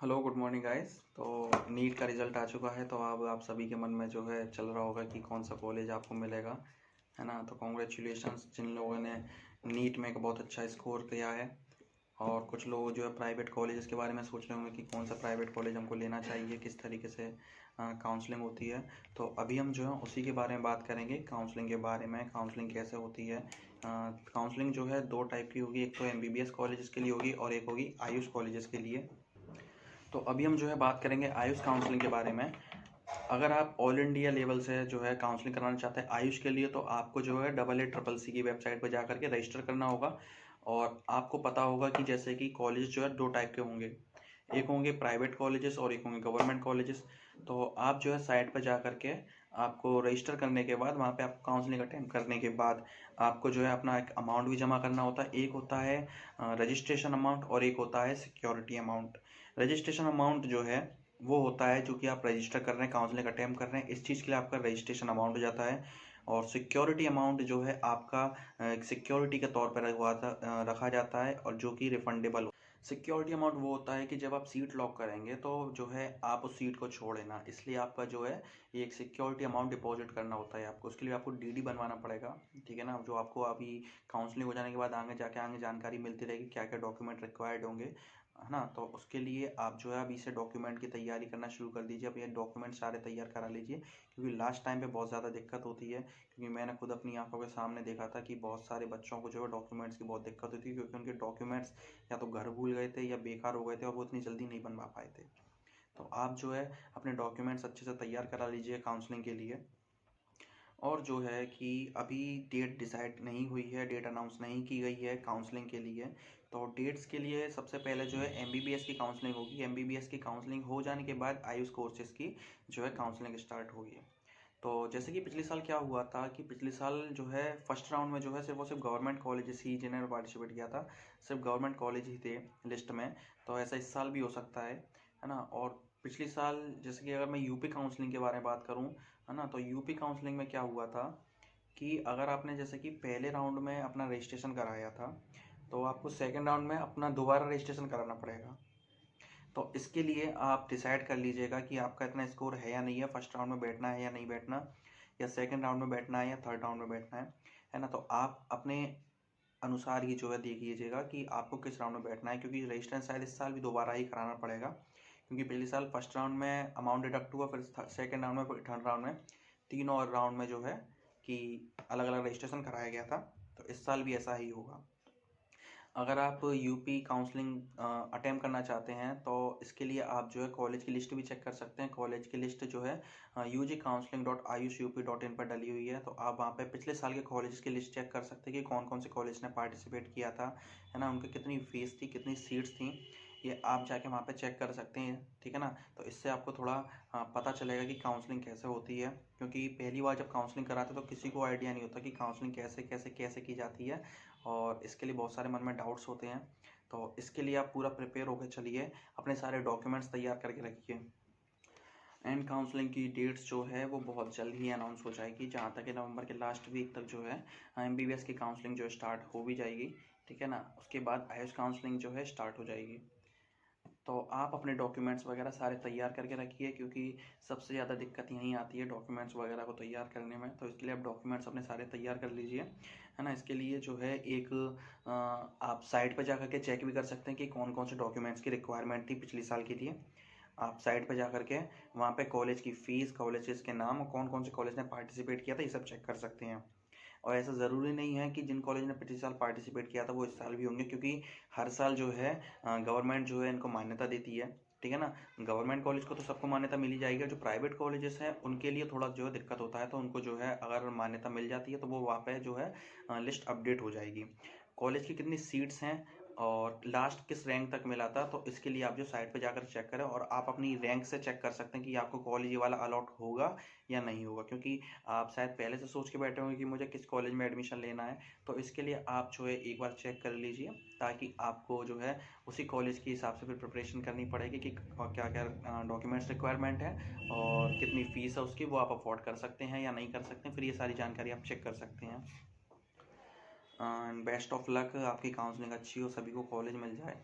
Hello good morning guys. तो NEET का result आ चुका है, तो अब आप सभी के मन में जो है चल रहा होगा कि कौन सा कॉलेज आपको मिलेगा, है ना। तो कॉन्ग्रेचुलेशंस जिन लोगों ने नीट में एक बहुत अच्छा स्कोर किया है। और कुछ लोग जो है प्राइवेट कॉलेजेस के बारे में सोच रहे होंगे कि कौन सा प्राइवेट कॉलेज हमको लेना चाहिए, किस तरीके से काउंसलिंग होती है। तो अभी हम जो है उसी के बारे में बात करेंगे, काउंसलिंग के बारे में, काउंसलिंग कैसे होती है। काउंसलिंग जो है दो टाइप की होगी, एक तो एमबीबीएस कॉलेजेस के लिए होगी और एक होगी आयुष कॉलेजेस के लिए। तो अभी हम जो है बात करेंगे आयुष काउंसलिंग के बारे में। अगर आप ऑल इंडिया लेवल से जो है काउंसलिंग कराना चाहते हैं आयुष के लिए, तो आपको जो है AACCC की वेबसाइट पर जा करके रजिस्टर करना होगा। और आपको पता होगा कि जैसे कि कॉलेज जो है दो टाइप के होंगे, एक होंगे प्राइवेट कॉलेजेस और एक होंगे गवर्नमेंट कॉलेजेस। तो आप जो है साइट पर जा करके आपको रजिस्टर करने के बाद वहाँ पे आप काउंसलिंग अटेंड करने के बाद आपको जो है अपना एक अमाउंट भी जमा करना होता है। एक होता है रजिस्ट्रेशन अमाउंट और एक होता है सिक्योरिटी अमाउंट। रजिस्ट्रेशन अमाउंट जो है वो होता है जो कि आप रजिस्टर कर रहे हैं, काउंसलिंग अटेम्प्ट कर रहे हैं, इस चीज़ के लिए आपका रजिस्ट्रेशन अमाउंट हो जाता है। और सिक्योरिटी अमाउंट जो है आपका सिक्योरिटी के तौर पर रखा जाता है और जो कि रिफंडेबल। सिक्योरिटी अमाउंट वो होता है कि जब आप सीट लॉक करेंगे तो जो है आप उस सीट को छोड़े ना, इसलिए आपका जो है ये एक सिक्योरिटी अमाउंट डिपॉजिट करना होता है आपको। उसके लिए आपको डीडी बनवाना पड़ेगा, ठीक है ना। जो आपको अभी काउंसलिंग हो जाने के बाद आगे जानकारी मिलती रहेगी क्या क्या डॉक्यूमेंट रिक्वायर्ड होंगे, है ना। तो उसके लिए आप जो है अभी से डॉक्यूमेंट की तैयारी करना शुरू कर दीजिए। अब ये डॉक्यूमेंट सारे तैयार करा लीजिए, क्योंकि लास्ट टाइम पे बहुत ज़्यादा दिक्कत होती है। क्योंकि मैंने खुद अपनी आंखों के सामने देखा था कि बहुत सारे बच्चों को जो है डॉक्यूमेंट्स की बहुत दिक्कत होती है, क्योंकि उनके डॉक्यूमेंट्स या तो घर भूल गए थे या बेकार हो गए थे और वो इतनी जल्दी नहीं बनवा पाए थे। तो आप जो है अपने डॉक्यूमेंट्स अच्छे से तैयार करा लीजिए काउंसलिंग के लिए। और जो है कि अभी डेट डिसाइड नहीं हुई है, डेट अनाउंस नहीं की गई है काउंसलिंग के लिए। तो डेट्स के लिए सबसे पहले जो है एमबीबीएस की काउंसलिंग होगी। एमबीबीएस की काउंसलिंग हो जाने के बाद आयुष कोर्सेज की जो है काउंसलिंग स्टार्ट होगी। तो जैसे कि पिछले साल क्या हुआ था कि पिछले साल जो है फर्स्ट राउंड में जो है सिर्फ और सिर्फ गवर्नमेंट कॉलेजेस ही जिन्होंने पार्टिसिपेट किया था, सिर्फ गवर्नमेंट कॉलेज ही थे लिस्ट में। तो ऐसा इस साल भी हो सकता है ना। और पिछले साल जैसे कि अगर मैं यूपी काउंसलिंग के बारे में बात करूं, है ना, तो यूपी काउंसलिंग में क्या हुआ था कि अगर आपने जैसे कि पहले राउंड में अपना रजिस्ट्रेशन कराया था, तो आपको सेकेंड राउंड में अपना दोबारा रजिस्ट्रेशन कराना पड़ेगा। तो इसके लिए आप डिसाइड कर लीजिएगा कि आपका इतना स्कोर है या नहीं है, फर्स्ट राउंड में बैठना है या नहीं बैठना, या सेकंड राउंड में बैठना है या थर्ड राउंड में बैठना है ना। तो आप अपने अनुसार ही जो है देख लीजिएगा कि आपको किस राउंड में बैठना है, क्योंकि रजिस्ट्रेशन शायद इस साल भी दोबारा ही कराना पड़ेगा। क्योंकि पिछले साल फर्स्ट राउंड में अमाउंट डिडक्ट हुआ, फिर सेकेंड राउंड में, फिर थर्ड राउंड में, तीनों और राउंड में जो है कि अलग अलग रजिस्ट्रेशन कराया गया था। तो इस साल भी ऐसा ही होगा। अगर आप यूपी काउंसलिंग अटेम्प्ट करना चाहते हैं तो इसके लिए आप जो है कॉलेज की लिस्ट भी चेक कर सकते हैं। कॉलेज की लिस्ट जो है UGCounseling.ayushup.in पर डली हुई है। तो आप वहाँ पे पिछले साल के कॉलेज की लिस्ट चेक कर सकते हैं कि कौन कौन से कॉलेज ने पार्टिसिपेट किया था, है ना, उनकी कितनी फीस थी, कितनी सीट्स थी, ये आप जाके वहाँ पे चेक कर सकते हैं, ठीक है ना। तो इससे आपको थोड़ा पता चलेगा कि काउंसलिंग कैसे होती है। क्योंकि पहली बार जब काउंसलिंग कराते तो किसी को आइडिया नहीं होता कि काउंसलिंग कैसे कैसे कैसे की जाती है, और इसके लिए बहुत सारे मन में डाउट्स होते हैं। तो इसके लिए आप पूरा प्रिपेयर होकर चलिए, अपने सारे डॉक्यूमेंट्स तैयार करके रखिए। एंड काउंसलिंग की डेट्स जो है वो बहुत जल्द ही अनाउंस हो जाएगी, जहाँ तक कि नवंबर के लास्ट वीक तक जो है एमबीबीएस की काउंसलिंग जो स्टार्ट हो भी जाएगी, ठीक है ना। उसके बाद आयुष काउंसलिंग जो है स्टार्ट हो जाएगी। तो आप अपने डॉक्यूमेंट्स वगैरह सारे तैयार करके रखिए, क्योंकि सबसे ज़्यादा दिक्कत यहीं आती है डॉक्यूमेंट्स वगैरह को तैयार करने में। तो इसके लिए आप डॉक्यूमेंट्स अपने सारे तैयार कर लीजिए, है ना। इसके लिए जो है एक आप साइट पर जा कर के चेक भी कर सकते हैं कि कौन कौन से डॉक्यूमेंट्स की रिक्वायरमेंट थी पिछले साल के लिए। आप साइट पर जा कर के वहाँ पे कॉलेज की फ़ीस, कॉलेजेस के नाम और कौन कौन से कॉलेज ने पार्टिसिपेट किया था, ये सब चेक कर सकते हैं। और ऐसा ज़रूरी नहीं है कि जिन कॉलेज ने पिछले साल पार्टिसिपेट किया था वो इस साल भी होंगे, क्योंकि हर साल जो है गवर्नमेंट जो है इनको मान्यता देती है, ठीक है ना। गवर्नमेंट कॉलेज को तो सबको मान्यता मिल ही जाएगी, जो प्राइवेट कॉलेजेस हैं उनके लिए थोड़ा जो है दिक्कत होता है। तो उनको जो है अगर मान्यता मिल जाती है तो वो वहाँ पे जो है लिस्ट अपडेट हो जाएगी। कॉलेज की कितनी सीट्स हैं और लास्ट किस रैंक तक मिला था, तो इसके लिए आप जो साइट पे जाकर चेक करें, और आप अपनी रैंक से चेक कर सकते हैं कि आपको कॉलेज ये वाला अलॉट होगा या नहीं होगा। क्योंकि आप शायद पहले से सोच के बैठे होंगे कि मुझे किस कॉलेज में एडमिशन लेना है। तो इसके लिए आप जो है एक बार चेक कर लीजिए, ताकि आपको जो है उसी कॉलेज के हिसाब से फिर प्रिपरेशन करनी पड़ेगी कि क्या क्या डॉक्यूमेंट्स रिक्वायरमेंट है और कितनी फ़ीस है उसकी, वो आप अफोर्ड कर सकते हैं या नहीं कर सकते हैं। फिर ये सारी जानकारी आप चेक कर सकते हैं। एंड बेस्ट ऑफ लक, आपकी काउंसलिंग अच्छी हो, सभी को कॉलेज मिल जाए।